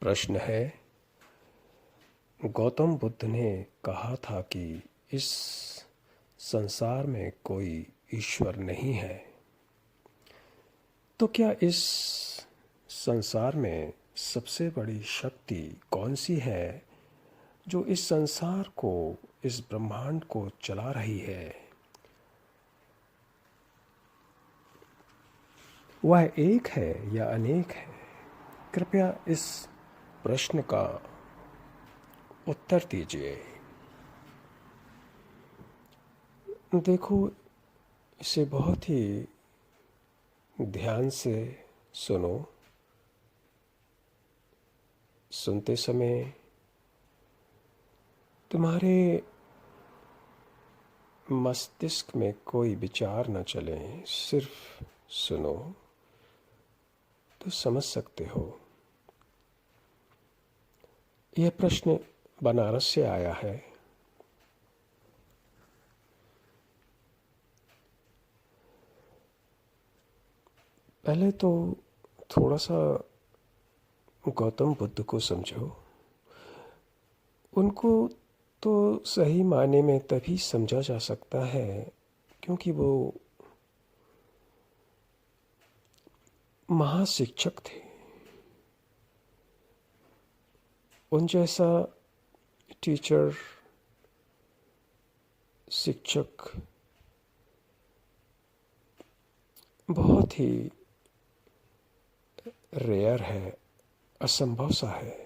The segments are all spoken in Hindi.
प्रश्न है, गौतम बुद्ध ने कहा था कि इस संसार में कोई ईश्वर नहीं है। तो क्या इस संसार में सबसे बड़ी शक्ति कौन सी है जो इस संसार को, इस ब्रह्मांड को चला रही है? वह एक है या अनेक है? कृपया इस प्रश्न का उत्तर दीजिए। देखो, इसे बहुत ही ध्यान से सुनो। सुनते समय तुम्हारे मस्तिष्क में कोई विचार न चले, सिर्फ सुनो तो समझ सकते हो। यह प्रश्न बनारस से आया है। पहले तो थोड़ा सा गौतम बुद्ध को समझो। उनको तो सही मायने में तभी समझा जा सकता है क्योंकि वो महाशिक्षक थे। उन जैसा टीचर, शिक्षक बहुत ही रेयर है, असंभव सा है।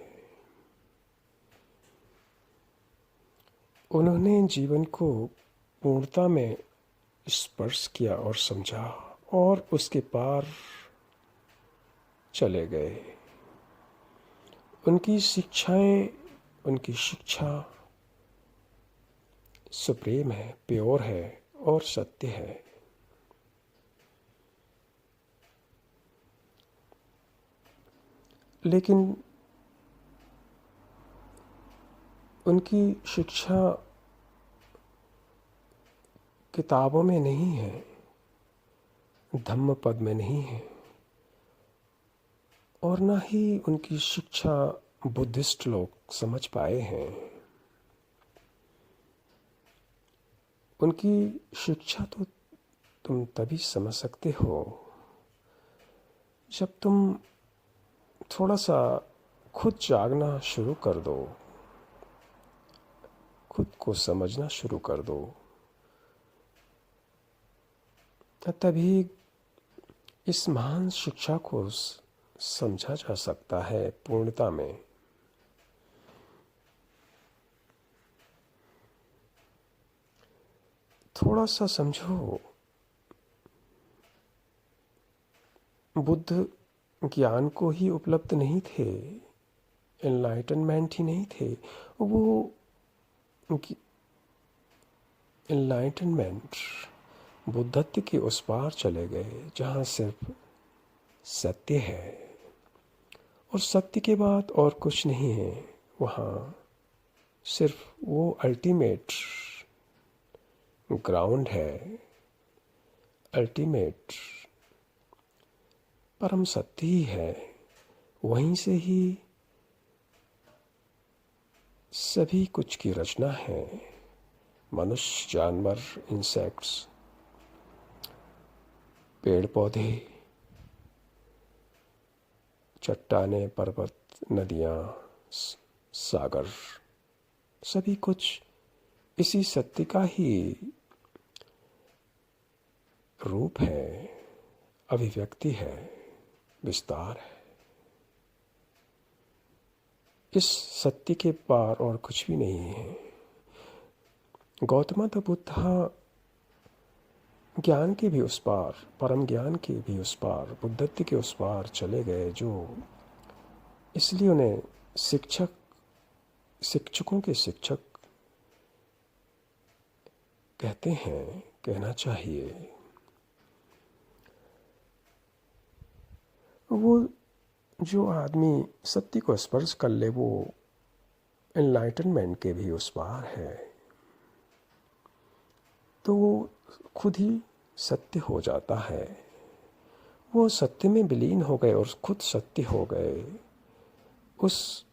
उन्होंने जीवन को पूर्णता में स्पर्श किया और समझा और उसके पार चले गए। उनकी शिक्षाएं, उनकी शिक्षा सुप्रीम है, प्योर है और सत्य है। लेकिन उनकी शिक्षा किताबों में नहीं है, धम्मपद में नहीं है, और ना ही उनकी शिक्षा बुद्धिस्ट लोग समझ पाए हैं। उनकी शिक्षा तो तुम तभी समझ सकते हो जब तुम थोड़ा सा खुद जागना शुरू कर दो, खुद को समझना शुरू कर दो। तभी इस महान शिक्षा को समझा जा सकता है पूर्णता में। थोड़ा सा समझो, बुद्ध ज्ञान को ही उपलब्ध नहीं थे, एनलाइटनमेंट ही नहीं थे। वो एनलाइटनमेंट बुद्धत्व के उस पार चले गए जहाँ सिर्फ सत्य है, और सत्य के बाद और कुछ नहीं है। वहाँ सिर्फ वो अल्टीमेट ग्राउंड है, अल्टीमेट परम सत्य ही है। वहीं से ही सभी कुछ की रचना है। मनुष्य, जानवर, इंसेक्ट्स, पेड़ पौधे, चट्टानें, पर्वत, नदियाँ, सागर, सभी कुछ इसी सत्य का ही रूप है, अभिव्यक्ति है, विस्तार है। इस सत्य के पार और कुछ भी नहीं है। गौतम बुद्ध ज्ञान के भी उस पार, परम ज्ञान के भी उस पार, बुद्धत्व के उस पार चले गए, जो इसलिए उन्हें शिक्षकों के शिक्षक कहते हैं, कहना चाहिए। वो जो आदमी सत्य को स्पर्श कर ले, वो एनलाइटनमेंट के भी उस पार है। तो वो खुद ही सत्य हो जाता है। वो सत्य में विलीन हो गए और खुद सत्य हो गए। उस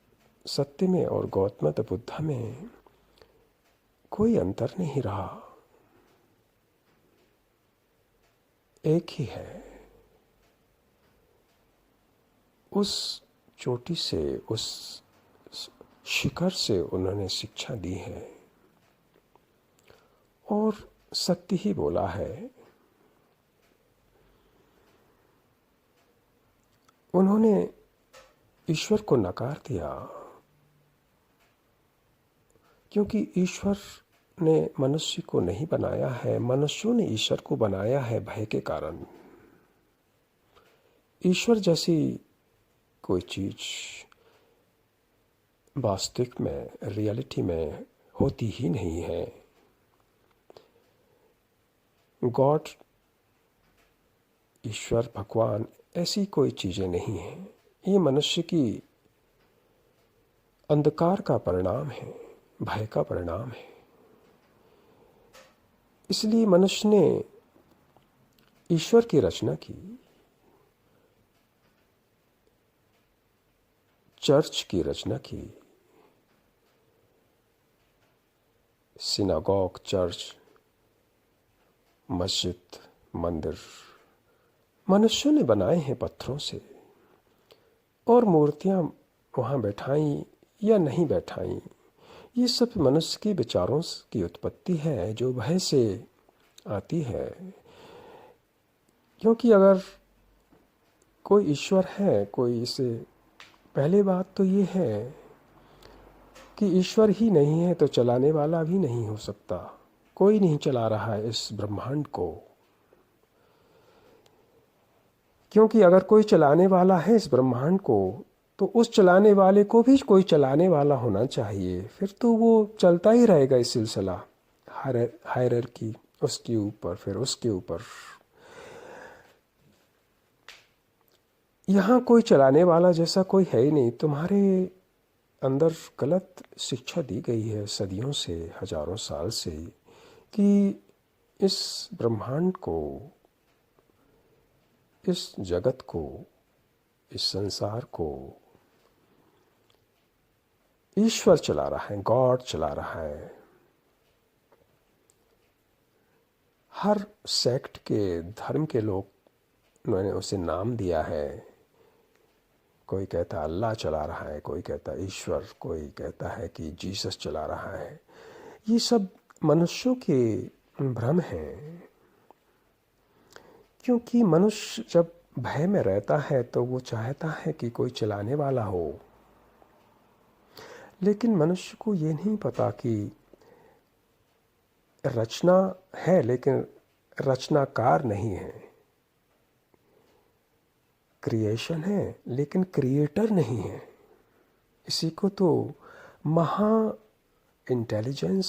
सत्य में और गौतम बुद्ध में कोई अंतर नहीं रहा, एक ही है। उस चोटी से, उस शिखर से उन्होंने शिक्षा दी है और सत्य ही बोला है। उन्होंने ईश्वर को नकार दिया क्योंकि ईश्वर ने मनुष्य को नहीं बनाया है, मनुष्यों ने ईश्वर को बनाया है भय के कारण। ईश्वर जैसी कोई चीज वास्तविक में, रियलिटी में होती ही नहीं है। गॉड, ईश्वर, भगवान ऐसी कोई चीजें नहीं हैं। ये मनुष्य की अंधकार का परिणाम है, भय का परिणाम है। इसलिए मनुष्य ने ईश्वर की रचना की, चर्च की रचना की, सिनागॉग, चर्च, मस्जिद, मंदिर मनुष्यों ने बनाए हैं पत्थरों से, और मूर्तियां वहां बैठाई या नहीं बैठाई, ये सब मनुष्य के विचारों की उत्पत्ति है जो भय से आती है। क्योंकि अगर कोई ईश्वर है, कोई इसे, पहली बात तो ये है कि ईश्वर ही नहीं है तो चलाने वाला भी नहीं हो सकता। कोई नहीं चला रहा है इस ब्रह्मांड को, क्योंकि अगर कोई चलाने वाला है इस ब्रह्मांड को तो उस चलाने वाले को भी कोई चलाने वाला होना चाहिए। फिर तो वो चलता ही रहेगा इस सिलसिला, हायरार्की, उसके ऊपर फिर उसके ऊपर। यहाँ कोई चलाने वाला जैसा कोई है ही नहीं। तुम्हारे अंदर गलत शिक्षा दी गई है सदियों से, हजारों साल से, कि इस ब्रह्मांड को, इस जगत को, इस संसार को ईश्वर चला रहा है, गॉड चला रहा है। हर सेक्ट के, धर्म के लोग, उन्होंने उसे नाम दिया है। कोई कहता है अल्लाह चला रहा है, कोई कहता है ईश्वर, कोई कहता है कि जीसस चला रहा है। ये सब मनुष्यों के भ्रम हैं, क्योंकि मनुष्य जब भय में रहता है तो वो चाहता है कि कोई चलाने वाला हो। लेकिन मनुष्य को ये नहीं पता कि रचना है लेकिन रचनाकार नहीं है, क्रिएशन है लेकिन क्रिएटर नहीं है। इसी को तो महा इंटेलिजेंस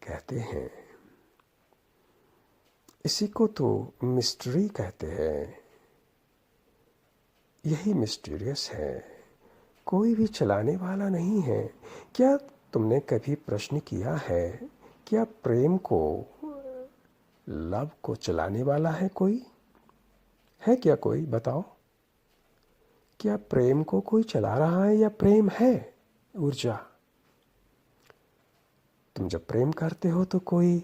कहते हैं, इसी को तो मिस्ट्री कहते हैं। यही मिस्टीरियस है, कोई भी चलाने वाला नहीं है। क्या तुमने कभी प्रश्न किया है, क्या प्रेम को, लव को चलाने वाला है कोई? है क्या कोई? बताओ, क्या प्रेम को कोई चला रहा है या प्रेम है ऊर्जा? तुम जब प्रेम करते हो तो कोई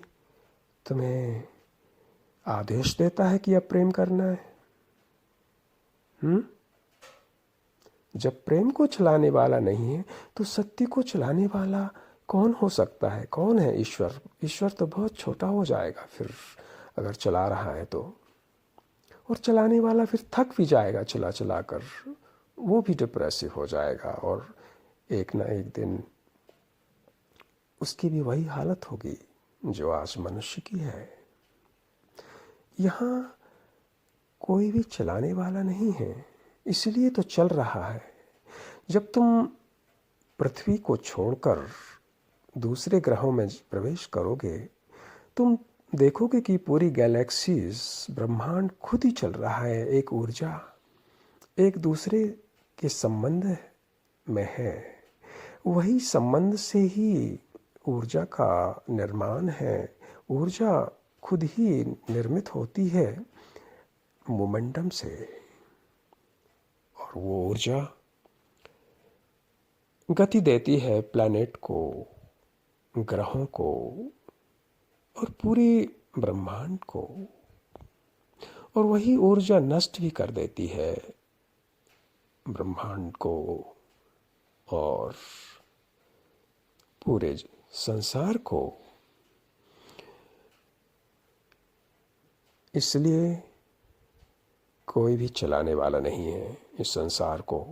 तुम्हें आदेश देता है कि अब प्रेम करना है। जब प्रेम को चलाने वाला नहीं है तो सत्य को चलाने वाला कौन हो सकता है? कौन है? ईश्वर। ईश्वर तो बहुत छोटा हो जाएगा फिर अगर चला रहा है तो, और चलाने वाला फिर थक भी जाएगा चला चला कर, वो भी डिप्रेसिव हो जाएगा और एक ना एक दिन उसकी भी वही हालत होगी जो आज मनुष्य की है। यहाँ कोई भी चलाने वाला नहीं है, इसलिए तो चल रहा है। जब तुम पृथ्वी को छोड़कर दूसरे ग्रहों में प्रवेश करोगे, तुम देखोगे कि पूरी गैलेक्सीज, ब्रह्मांड खुद ही चल रहा है। एक ऊर्जा एक दूसरे के संबंध में है, वही संबंध से ही ऊर्जा का निर्माण है। ऊर्जा खुद ही निर्मित होती है मोमेंटम से, और वो ऊर्जा गति देती है प्लैनेट को, ग्रहों को और पूरे ब्रह्मांड को, और वही ऊर्जा नष्ट भी कर देती है ब्रह्मांड को और पूरे संसार को। इसलिए कोई भी चलाने वाला नहीं है इस संसार को,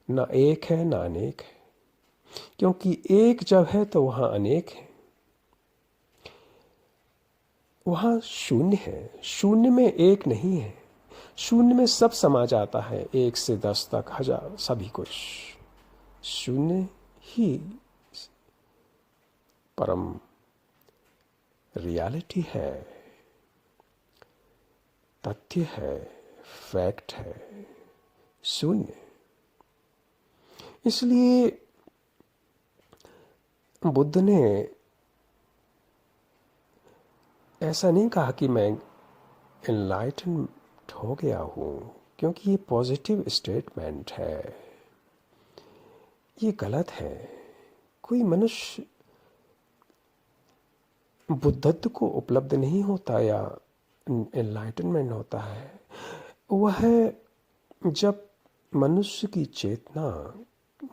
ना एक है ना अनेक है, क्योंकि एक जब है तो वहाँ अनेक है, वहाँ शून्य है, शून्य में एक नहीं है, शून्य में सब समा जाता है, 1 से 10 तक, 1000, सभी कुछ। शून्य ही परम रियलिटी है, तथ्य है, फैक्ट है, शून्य। इसलिए बुद्ध ने ऐसा नहीं कहा कि मैं एनलाइटनड हो गया हूँ, क्योंकि ये पॉजिटिव स्टेटमेंट है, ये गलत है। कोई मनुष्य बुद्धत्व को उपलब्ध नहीं होता या एनलाइटनमेंट होता है, वह जब मनुष्य की चेतना,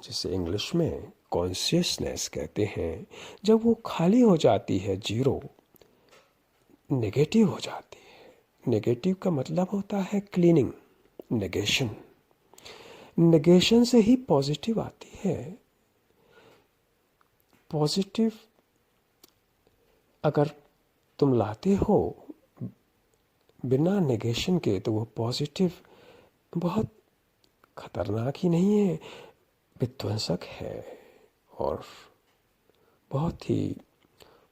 जिसे इंग्लिश में कॉन्शियसनेस कहते हैं, जब वो खाली हो जाती है, जीरो, नेगेटिव हो जाती है। नेगेटिव का मतलब होता है क्लीनिंग, नेगेशन। नेगेशन से ही पॉजिटिव आती है। पॉजिटिव अगर तुम लाते हो बिना नेगेशन के, तो वो पॉजिटिव बहुत खतरनाक ही नहीं है, विध्वंसक है और बहुत ही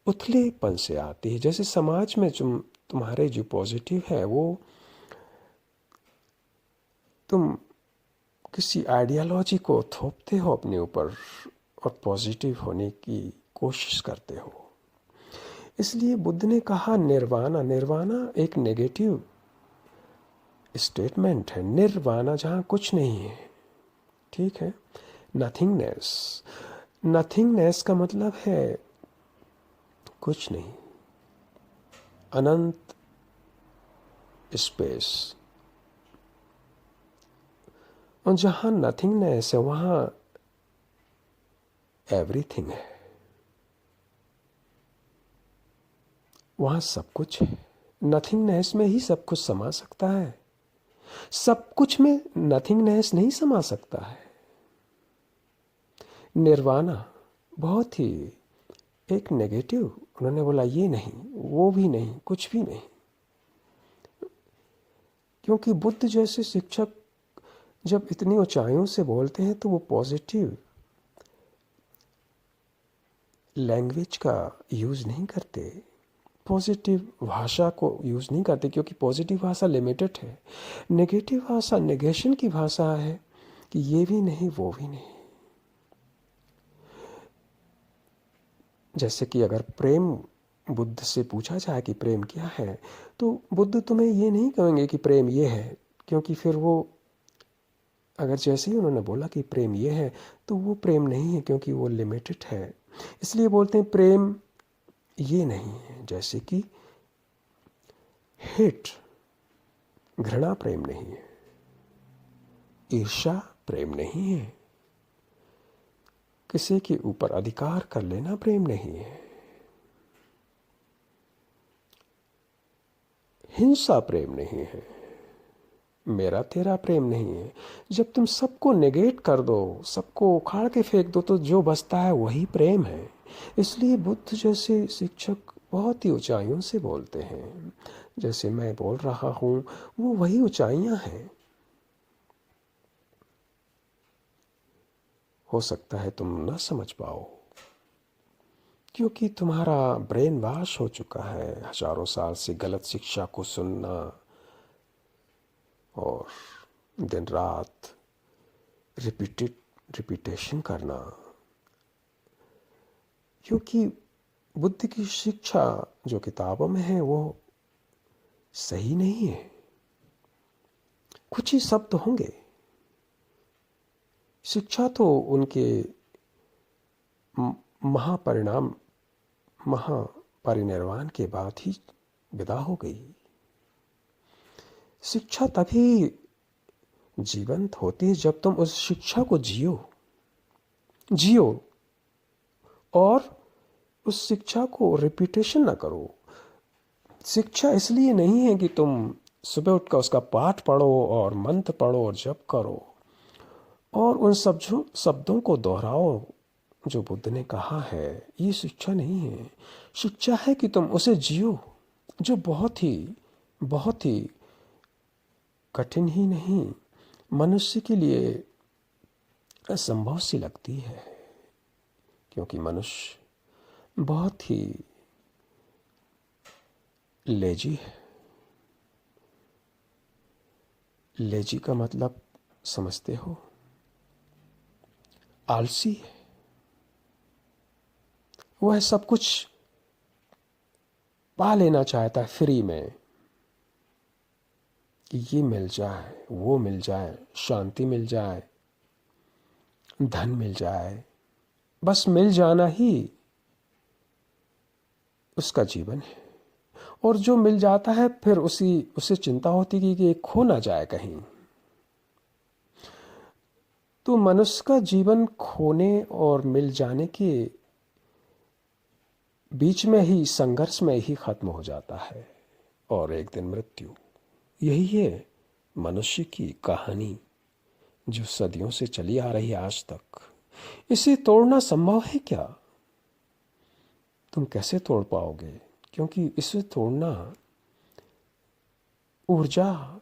उथलेपन से आती है। जैसे समाज में तुम्हारे जो पॉजिटिव है, वो तुम किसी आइडियोलॉजी को थोपते हो अपने ऊपर और पॉजिटिव होने की कोशिश करते हो। इसलिए बुद्ध ने कहा निर्वाणा। निर्वाणा एक नेगेटिव स्टेटमेंट है। निर्वाणा जहाँ कुछ नहीं है, ठीक है। नथिंगनेस, नथिंगनेस का मतलब है कुछ नहीं, अनंत स्पेस। और जहाँ नथिंगनेस है वहाँ एवरीथिंग है, वहाँ सब कुछ है। नथिंगनेस में ही सब कुछ समा सकता है, सब कुछ में नथिंगनेस नहीं समा सकता है। निर्वाणा बहुत ही एक नेगेटिव, उन्होंने बोला ये नहीं, वो भी नहीं, कुछ भी नहीं। क्योंकि बुद्ध जैसे शिक्षक जब इतनी ऊंचाइयों से बोलते हैं तो वो पॉजिटिव लैंग्वेज का यूज़ नहीं करते, पॉजिटिव भाषा को यूज़ नहीं करते, क्योंकि पॉजिटिव भाषा लिमिटेड है। नेगेटिव भाषा नेगेशन की भाषा है कि ये भी नहीं, वो भी नहीं। जैसे कि अगर प्रेम बुद्ध से पूछा जाए कि प्रेम क्या है, तो बुद्ध तुम्हें ये नहीं कहेंगे कि प्रेम ये है, क्योंकि फिर वो, अगर जैसे ही उन्होंने बोला कि प्रेम ये है, तो वो प्रेम नहीं है, क्योंकि वो लिमिटेड है। इसलिए बोलते हैं प्रेम ये नहीं है। जैसे कि हेट, घृणा प्रेम नहीं है, ईर्ष्या प्रेम नहीं है, किसी के ऊपर अधिकार कर लेना प्रेम नहीं है, हिंसा प्रेम नहीं है, मेरा तेरा प्रेम नहीं है। जब तुम सबको नेगेट कर दो, सबको उखाड़ के फेंक दो, तो जो बचता है वही प्रेम है। इसलिए बुद्ध जैसे शिक्षक बहुत ही ऊंचाइयों से बोलते हैं। जैसे मैं बोल रहा हूँ, वो वही ऊंचाइयाँ हैं। हो सकता है तुम न समझ पाओ, क्योंकि तुम्हारा ब्रेन वॉश हो चुका है हजारों साल से गलत शिक्षा को सुनना और दिन रात रिपीटेशन करना। क्योंकि बुद्ध की शिक्षा जो किताबों में है वो सही नहीं है। कुछ ही शब्द होंगे, शिक्षा तो उनके महापरिणाम महापरिनिर्वाण के बाद ही विदा हो गई। शिक्षा तभी जीवंत होती है जब तुम उस शिक्षा को जियो और उस शिक्षा को रिपीटेशन ना करो। शिक्षा इसलिए नहीं है कि तुम सुबह उठकर उसका पाठ पढ़ो और मंत्र पढ़ो और जप करो और उन सब शब्दों को दोहराओ जो बुद्ध ने कहा है। ये शिक्षा नहीं है। शिक्षा है कि तुम उसे जियो, जो बहुत ही कठिन ही नहीं, मनुष्य के लिए असंभव सी लगती है, क्योंकि मनुष्य बहुत ही लेजी है। लेजी का मतलब समझते हो? आलसी है। वह सब कुछ पा लेना चाहता है फ्री में, कि ये मिल जाए, वो मिल जाए, शांति मिल जाए, धन मिल जाए, बस मिल जाना ही उसका जीवन है। और जो मिल जाता है फिर उसे चिंता होती कि ये खो ना जाए कहीं। तो मनुष्य का जीवन खोने और मिल जाने के बीच में ही, संघर्ष में ही खत्म हो जाता है और एक दिन मृत्यु। यही है मनुष्य की कहानी, जो सदियों से चली आ रही है आज तक। इसे तोड़ना संभव है क्या? तुम कैसे तोड़ पाओगे? क्योंकि इसे तोड़ना ऊर्जा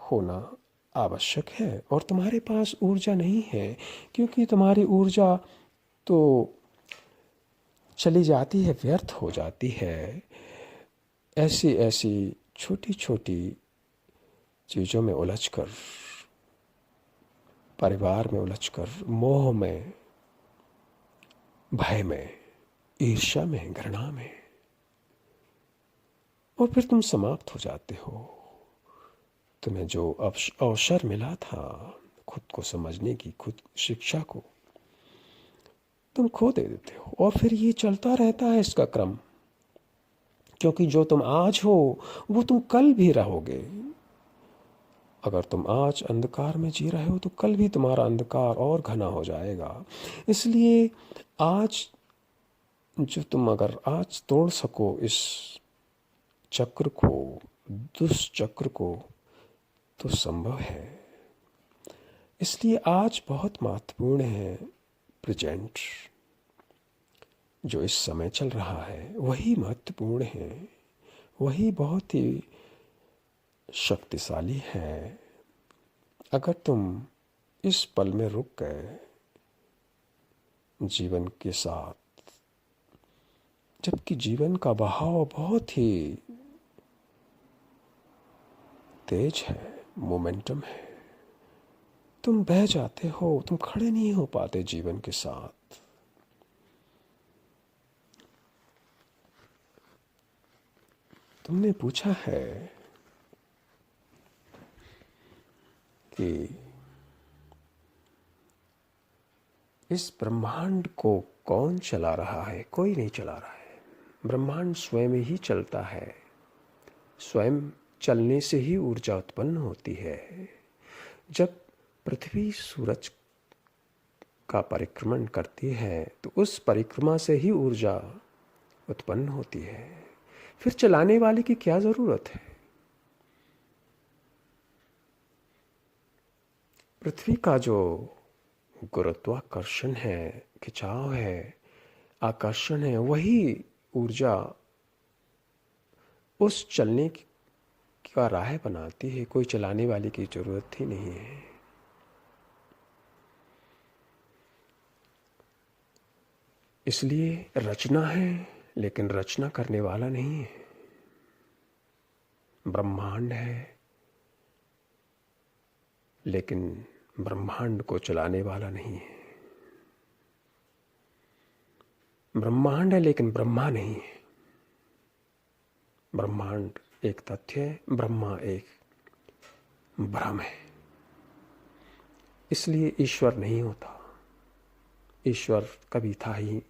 होना आवश्यक है, और तुम्हारे पास ऊर्जा नहीं है, क्योंकि तुम्हारी ऊर्जा तो चली जाती है, व्यर्थ हो जाती है ऐसी ऐसी छोटी छोटी चीज़ों में उलझकर, परिवार में उलझकर, मोह में, भय में, ईर्ष्या में, घृणा में, और फिर तुम समाप्त हो जाते हो। तुम्हें जो अवसर मिला था खुद को समझने की, खुद शिक्षा को, तुम खो दे देते हो। और फिर ये चलता रहता है इसका क्रम, क्योंकि जो तुम आज हो वो तुम कल भी रहोगे। अगर तुम आज अंधकार में जी रहे हो तो कल भी तुम्हारा अंधकार और घना हो जाएगा। इसलिए आज जो तुम अगर आज तोड़ सको इस चक्र को, दुष्चक्र को, तो संभव है। इसलिए आज बहुत महत्वपूर्ण है प्रेजेंट। जो इस समय चल रहा है वही महत्वपूर्ण है, वही बहुत ही शक्तिशाली है। अगर तुम इस पल में रुक गए जीवन के साथ, जबकि जीवन का बहाव बहुत ही तेज है, मोमेंटम है, तुम बह जाते हो, तुम खड़े नहीं हो पाते जीवन के साथ। तुमने पूछा है कि इस ब्रह्मांड को कौन चला रहा है? कोई नहीं चला रहा है। ब्रह्मांड स्वयं ही चलता है। स्वयं चलने से ही ऊर्जा उत्पन्न होती है। जब पृथ्वी सूरज का परिक्रमण करती है तो उस परिक्रमा से ही ऊर्जा उत्पन्न होती है। फिर चलाने वाले की क्या जरूरत है? पृथ्वी का जो गुरुत्वाकर्षण है, खिंचाव है, आकर्षण है, वही ऊर्जा उस चलने का राह बनाती है। कोई चलाने वाले की जरूरत ही नहीं है। इसलिए रचना है, लेकिन रचना करने वाला नहीं है। ब्रह्मांड है, लेकिन ब्रह्मांड को चलाने वाला नहीं है। ब्रह्मांड है लेकिन ब्रह्मा नहीं है। ब्रह्मांड एक तथ्य है, ब्रह्मा एक भ्रम है। इसलिए ईश्वर नहीं होता। ईश्वर कभी था ही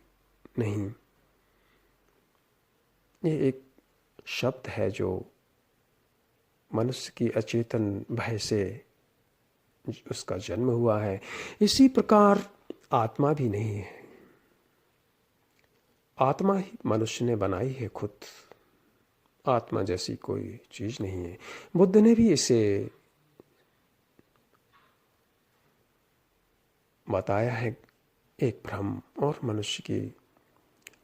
नहीं। ये एक शब्द है जो मनुष्य की अचेतन भय से उसका जन्म हुआ है। इसी प्रकार आत्मा भी नहीं है। आत्मा ही मनुष्य ने बनाई है खुद। आत्मा जैसी कोई चीज नहीं है। बुद्ध ने भी इसे बताया है, एक भ्रम और मनुष्य की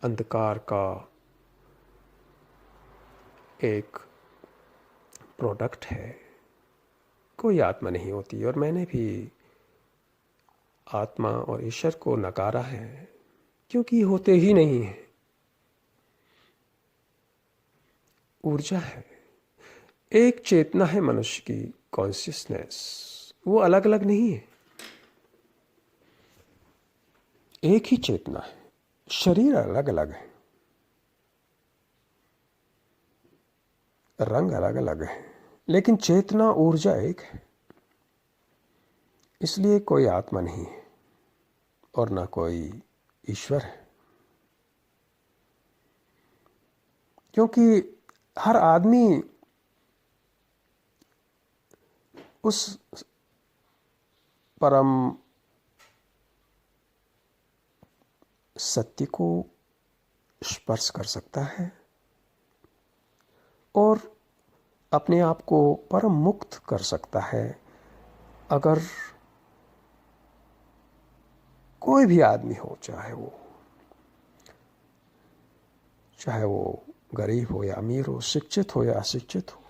अंधकार का एक प्रोडक्ट है। कोई आत्मा नहीं होती। और मैंने भी आत्मा और ईश्वर को नकारा है, क्योंकि होते ही नहीं है। ऊर्जा है, एक चेतना है मनुष्य की, कॉन्शियसनेस। वो अलग अलग नहीं है, एक ही चेतना है। शरीर अलग अलग है, रंग अलग अलग है, लेकिन चेतना ऊर्जा एक है। इसलिए कोई आत्मा नहीं है और ना कोई ईश्वर है, क्योंकि हर आदमी उस परम सत्य को स्पर्श कर सकता है और अपने आप को परम मुक्त कर सकता है। अगर कोई भी आदमी हो, चाहे वो गरीब हो या अमीर हो, शिक्षित हो या अशिक्षित हो,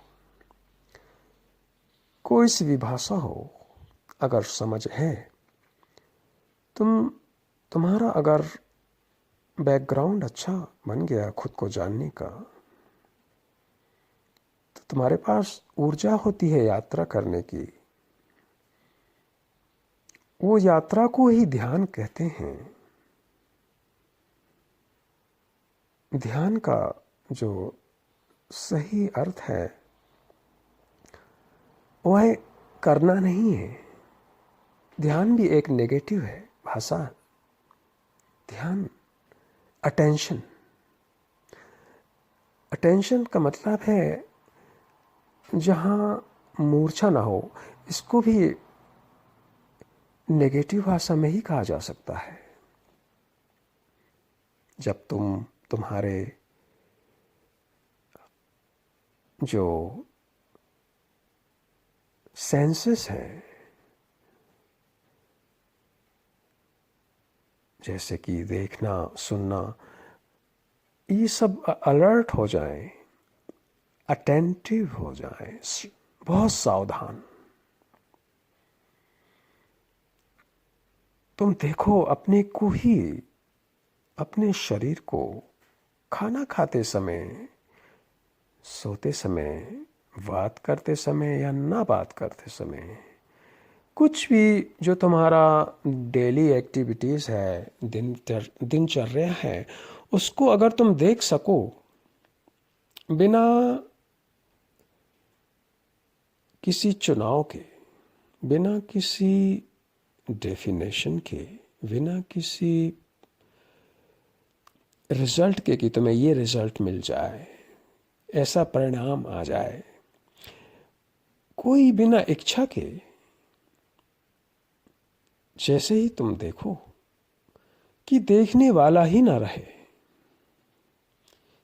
कोई सी भी भाषा हो, अगर समझ है, तुम्हारा अगर बैकग्राउंड अच्छा बन गया खुद को जानने का, तो तुम्हारे पास ऊर्जा होती है यात्रा करने की। वो यात्रा को ही ध्यान कहते हैं। ध्यान का जो सही अर्थ है वह करना नहीं है। ध्यान भी एक नेगेटिव है भाषा। ध्यान अटेंशन का मतलब है जहाँ मूर्छा ना हो। इसको भी नेगेटिव भाषा में ही कहा जा सकता है। जब तुम्हारे जो सेंसेस हैं, जैसे कि देखना, सुनना, ये सब अलर्ट हो जाएं, अटेंटिव हो जाएं, बहुत सावधान। तुम देखो अपने को ही, अपने शरीर को, खाना खाते समय, सोते समय, बात करते समय या ना बात करते समय, कुछ भी जो तुम्हारा डेली एक्टिविटीज़ है, दिनचर्या है, उसको अगर तुम देख सको बिना किसी चुनाव के, बिना किसी डेफिनेशन के, बिना किसी रिजल्ट के कि तुम्हें ये रिजल्ट मिल जाए, ऐसा परिणाम आ जाए, कोई बिना इच्छा के, जैसे ही तुम देखो कि देखने वाला ही ना रहे,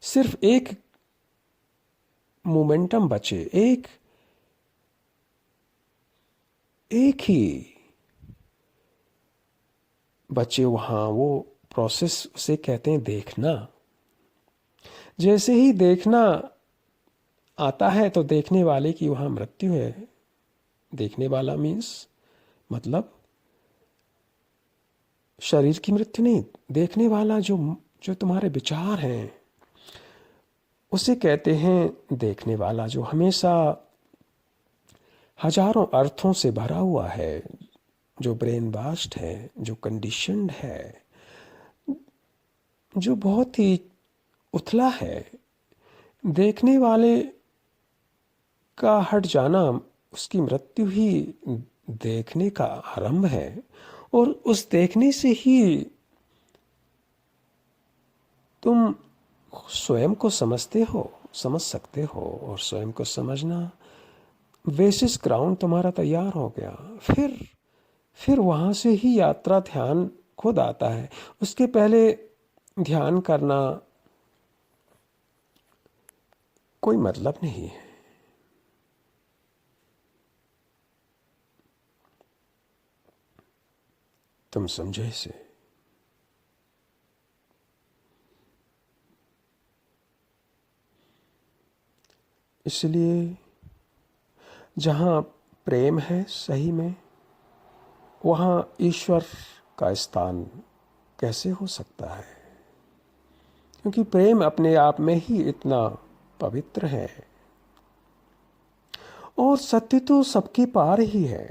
सिर्फ एक मोमेंटम बचे, एक ही बचे वहां, वो प्रोसेस उसे कहते हैं देखना। जैसे ही देखना आता है तो देखने वाले की वहां मृत्यु है। देखने वाला मीन्स मतलब शरीर की मृत्यु नहीं, देखने वाला जो तुम्हारे विचार हैं उसे कहते हैं देखने वाला, जो हमेशा हजारों अर्थों से भरा हुआ है, जो ब्रेन वाश्ड है, जो कंडीशन्ड है, जो बहुत ही उथला है। देखने वाले का हट जाना, उसकी मृत्यु ही देखने का आरंभ है। और उस देखने से ही तुम स्वयं को समझते हो, समझ सकते हो, और स्वयं को समझना, बेसिस ग्राउंड तुम्हारा तैयार हो गया। फिर वहां से ही यात्रा, ध्यान खुद आता है। उसके पहले ध्यान करना कोई मतलब नहीं है। तुम समझे इसे? इसलिए जहां प्रेम है सही में, वहां ईश्वर का स्थान कैसे हो सकता है? क्योंकि प्रेम अपने आप में ही इतना पवित्र है, और सत्य तो सबके पार ही है।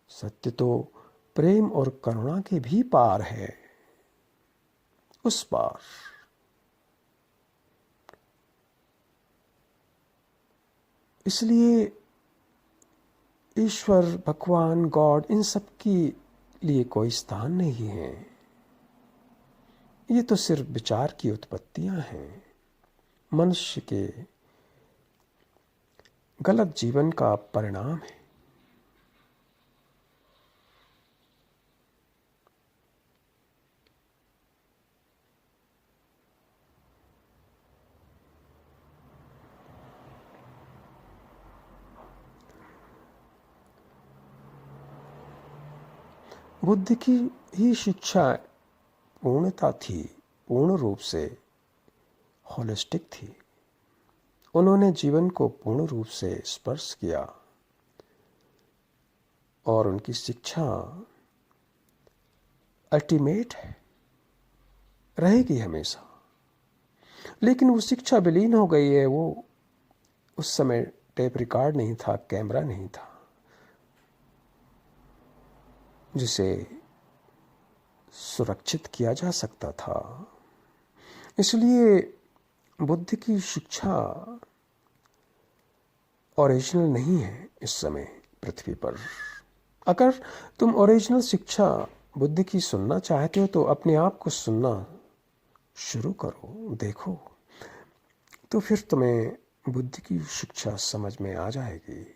सत्य तो प्रेम और करुणा के भी पार है, उस पार। इसलिए ईश्वर, भगवान, गॉड, इन सब के लिए कोई स्थान नहीं है। ये तो सिर्फ विचार की उत्पत्तियां हैं, मनुष्य के गलत जीवन का परिणाम है। बुद्ध की ही शिक्षा पूर्णता थी, पूर्ण रूप से होलिस्टिक थी। उन्होंने जीवन को पूर्ण रूप से स्पर्श किया, और उनकी शिक्षा अल्टीमेट है, रहेगी हमेशा। लेकिन वो शिक्षा विलीन हो गई है। वो उस समय टेप रिकॉर्ड नहीं था, कैमरा नहीं था, जिसे सुरक्षित किया जा सकता था। इसलिए बुद्ध की शिक्षा ओरिजिनल नहीं है इस समय पृथ्वी पर। अगर तुम ओरिजिनल शिक्षा बुद्ध की सुनना चाहते हो तो अपने आप को सुनना शुरू करो, देखो, तो फिर तुम्हें बुद्ध की शिक्षा समझ में आ जाएगी।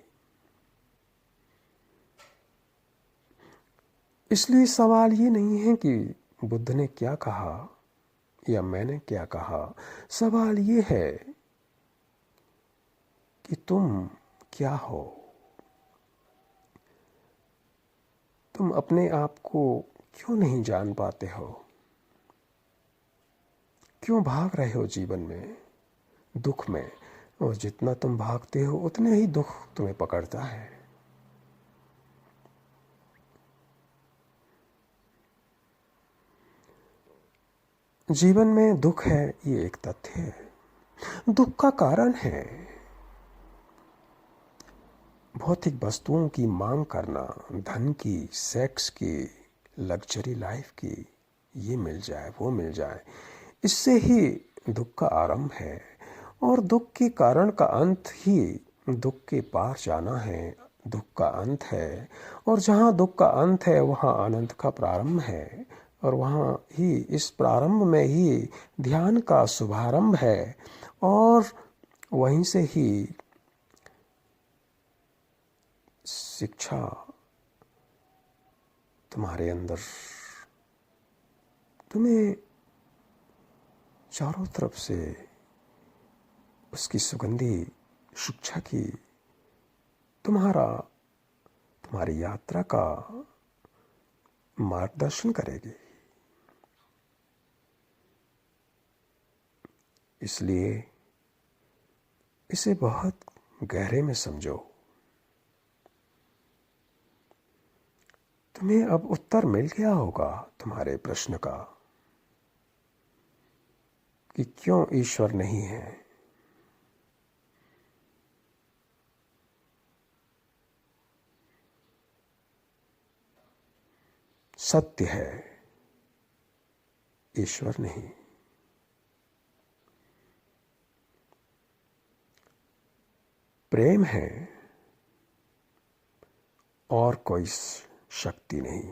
इसलिए सवाल ये नहीं है कि बुद्ध ने क्या कहा या मैंने क्या कहा। सवाल ये है कि तुम क्या हो। तुम अपने आप को क्यों नहीं जान पाते हो? क्यों भाग रहे हो जीवन में, दुख में? और जितना तुम भागते हो उतने ही दुख तुम्हें पकड़ता है। जीवन में दुख है, ये एक तथ्य है। दुख का कारण है भौतिक वस्तुओं की मांग करना, धन की, सेक्स की, लग्जरी लाइफ की। ये मिल जाए, वो मिल जाए, इससे ही दुख का आरंभ है। और दुख के कारण का अंत ही दुख के पार जाना है। दुख का अंत है, और जहाँ दुख का अंत है वहाँ आनंद का प्रारंभ है। और वहाँ ही, इस प्रारंभ में ही ध्यान का शुभारंभ है, और वहीं से ही शिक्षा तुम्हारे अंदर, तुम्हें चारों तरफ से उसकी सुगंधी शिक्षा की तुम्हारी यात्रा का मार्गदर्शन करेगी। इसलिए इसे बहुत गहरे में समझो। तुम्हें अब उत्तर मिल गया होगा तुम्हारे प्रश्न का कि क्यों ईश्वर नहीं है। सत्य है, ईश्वर नहीं। प्रेम है, और कोई शक्ति नहीं।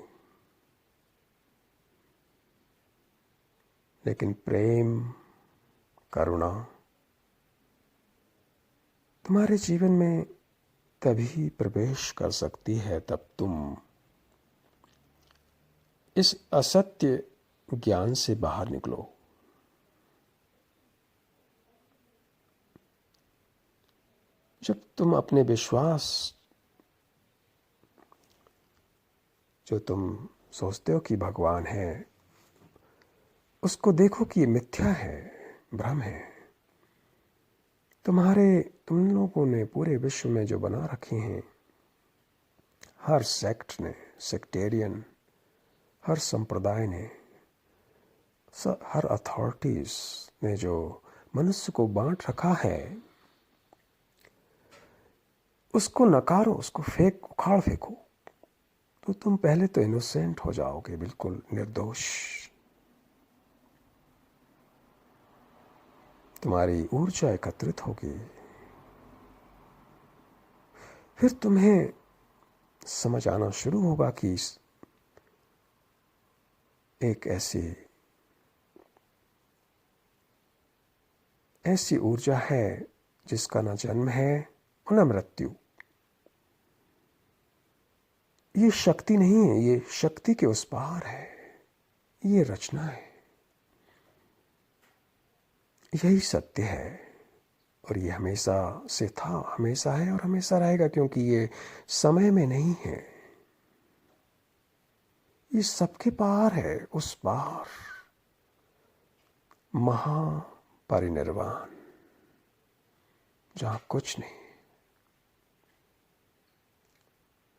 लेकिन प्रेम, करुणा तुम्हारे जीवन में तभी प्रवेश कर सकती है तब तुम इस असत्य ज्ञान से बाहर निकलो। जब तुम अपने विश्वास, जो तुम सोचते हो कि भगवान है, उसको देखो कि ये मिथ्या है, भ्रम है। तुम लोगों ने पूरे विश्व में जो बना रखे हैं, हर सेक्ट ने, सेक्टेरियन, हर संप्रदाय ने, हर अथॉरिटीज ने जो मनुष्य को बांट रखा है, उसको नकारो, उसको उखाड़ फेंको, तो तुम पहले तो इनोसेंट हो जाओगे, बिल्कुल निर्दोष। तुम्हारी ऊर्जा एकत्रित होगी। फिर तुम्हें समझ आना शुरू होगा कि एक ऐसी ऊर्जा है जिसका न जन्म है और न मृत्यु। ये शक्ति नहीं है, ये शक्ति के उस पार है, ये रचना है। यही सत्य है और ये हमेशा से था, हमेशा है और हमेशा रहेगा, क्योंकि ये समय में नहीं है, ये सबके पार है, उस पार महापरिनिर्वाण, जहां कुछ नहीं,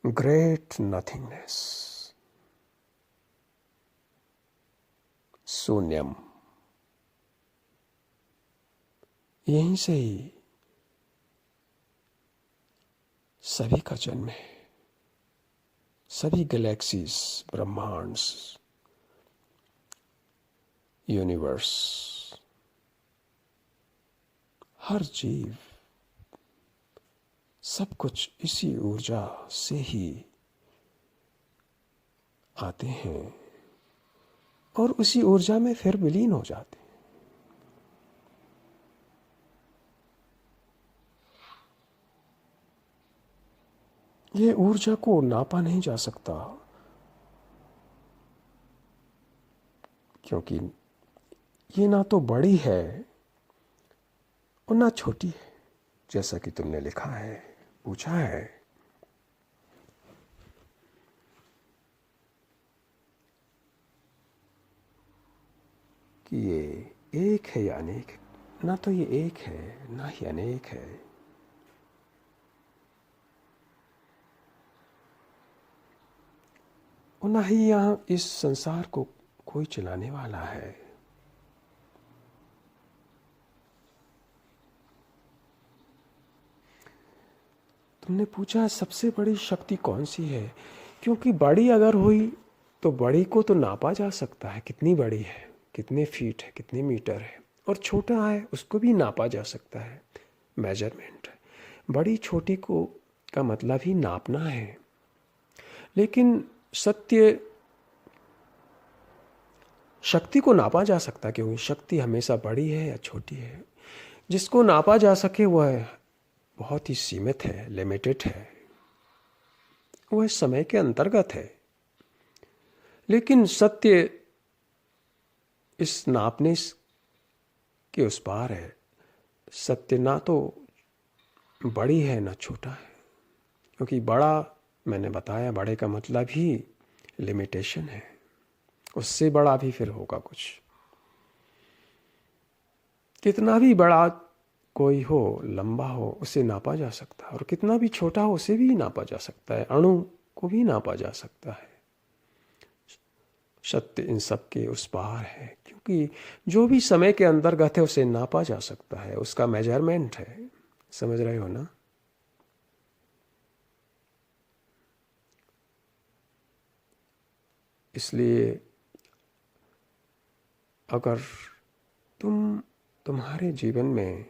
ग्रेट नथिंगनेस, शून्यम। यहीं से ही सभी का जन्म है। सभी गैलेक्सीज, ब्रह्मांड्स, यूनिवर्स, हर जीव, सब कुछ इसी ऊर्जा से ही आते हैं और उसी ऊर्जा में फिर विलीन हो जाते हैं। ये ऊर्जा को नापा नहीं जा सकता, क्योंकि ये ना तो बड़ी है और ना छोटी है, जैसा कि तुमने लिखा है, पूछा है। कि ये एक है या अनेक है, ना तो ये एक है ना ही अनेक है। और ना ही यहाँ इस संसार को कोई चलाने वाला है। तुमने पूछा सबसे बड़ी शक्ति कौन सी है, क्योंकि बड़ी अगर हुई तो बड़ी को तो नापा जा सकता है, कितनी बड़ी है, कितने फीट है, कितने मीटर है, और छोटा है उसको भी नापा जा सकता है, मेजरमेंट है। बड़ी छोटी को का मतलब ही नापना है। लेकिन सत्य, शक्ति को नापा जा सकता है, क्योंकि शक्ति हमेशा बड़ी है या छोटी है। जिसको नापा जा सके वह बहुत ही सीमित है, लिमिटेड है, वह समय के अंतर्गत है। लेकिन सत्य इस नापने के उस पार है। सत्य ना तो बड़ी है ना छोटा है, क्योंकि बड़ा, मैंने बताया, बड़े का मतलब ही लिमिटेशन है, उससे बड़ा भी फिर होगा कुछ। कितना भी बड़ा कोई हो, लंबा हो, उसे नापा जा सकता है, और कितना भी छोटा हो उसे भी नापा जा सकता है, अणु को भी नापा जा सकता है। सत्य इन सब के उस पार है, क्योंकि जो भी समय के अंतर्गत है उसे नापा जा सकता है, उसका मेजरमेंट है। समझ रहे हो ना? इसलिए अगर तुम्हारे जीवन में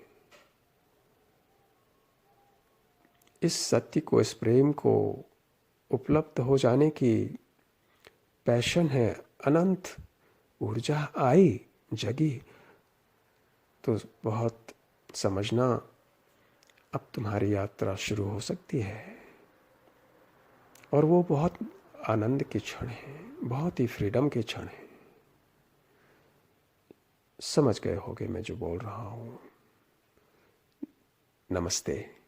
इस सत्य को, इस प्रेम को उपलब्ध हो जाने की पैशन है, अनंत ऊर्जा आई, जगी तो बहुत समझना, अब तुम्हारी यात्रा शुरू हो सकती है। और वो बहुत आनंद के क्षण हैं, बहुत ही फ्रीडम के क्षण हैं। समझ गए होगे मैं जो बोल रहा हूँ। नमस्ते।